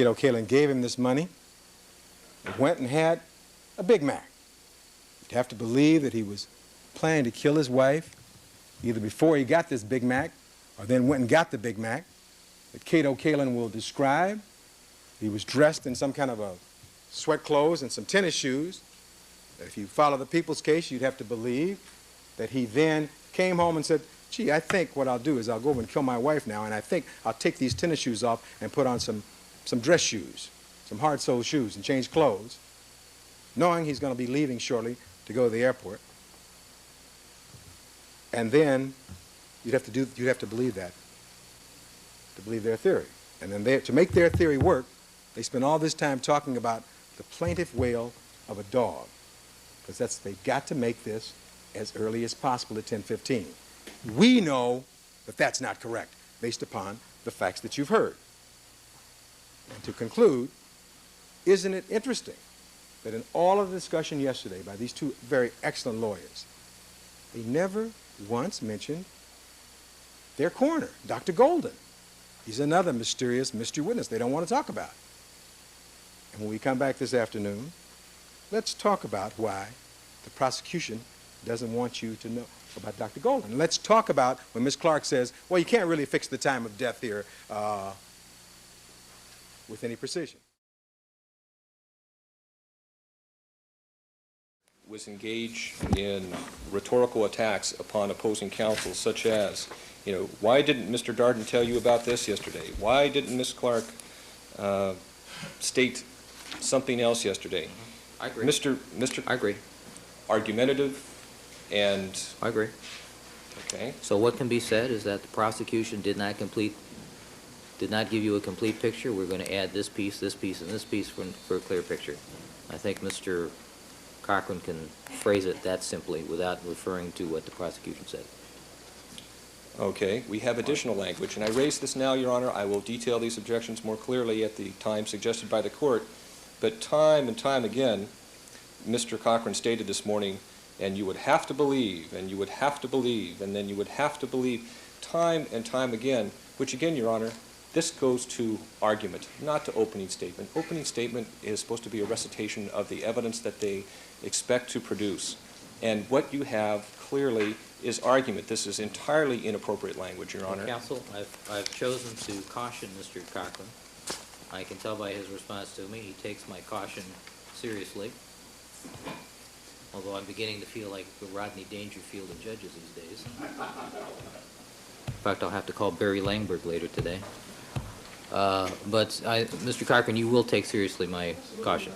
Kato Kaelin gave him this money, he went and had a Big Mac. You'd have to believe that he was planning to kill his wife either before he got this Big Mac or then went and got the Big Mac that Kato Kaelin will describe. He was dressed in some kind of a sweat clothes and some tennis shoes. If you follow the People's Case, you'd have to believe that he then came home and said, gee, I think what I'll do is I'll go over and kill my wife now, and I think I'll take these tennis shoes off and put on some dress shoes, some hard-soled shoes, and change clothes, knowing he's going to be leaving shortly to go to the airport. And then you'd have to believe that, to believe their theory. And then to make their theory work, they spend all this time talking about the plaintive wail of a dog, because they've got to make this as early as possible at 10:15. We know that that's not correct, based upon the facts that you've heard. And to conclude, isn't it interesting that in all of the discussion yesterday by these two very excellent lawyers, they never once mentioned their coroner, Dr. Golden. He's another mysterious mystery witness they don't want to talk about. And when we come back this afternoon, let's talk about why the prosecution doesn't want you to know about Dr. Golden. Let's talk about when Ms. Clark says, well, you can't really fix the time of death here with any precision. Was engaged in rhetorical attacks upon opposing counsel, such as, why didn't Mr. Darden tell you about this yesterday? Why didn't Ms. Clark state something else yesterday? I agree. I agree. Argumentative and... I agree. Okay. So what can be said is that the prosecution did not give you a complete picture. We're going to add this piece, and this piece for a clear picture. I think Mr. Cochran can phrase it that simply without referring to what the prosecution said. Okay. We have additional language, and I raise this now, Your Honor. I will detail these objections more clearly at the time suggested by the court. But time and time again, Mr. Cochran stated this morning, and you would have to believe, and you would have to believe, and then you would have to believe, time and time again, which again, Your Honor, this goes to argument, not to opening statement. Opening statement is supposed to be a recitation of the evidence that they expect to produce. And what you have clearly is argument. This is entirely inappropriate language, Your Honor. Counsel, I've chosen to caution Mr. Cochran. I can tell by his response to me he takes my caution seriously, although I'm beginning to feel like the Rodney Dangerfield of judges these days. In fact, I'll have to call Barry Langberg later today. But Mr. Cochran, you will take seriously my caution.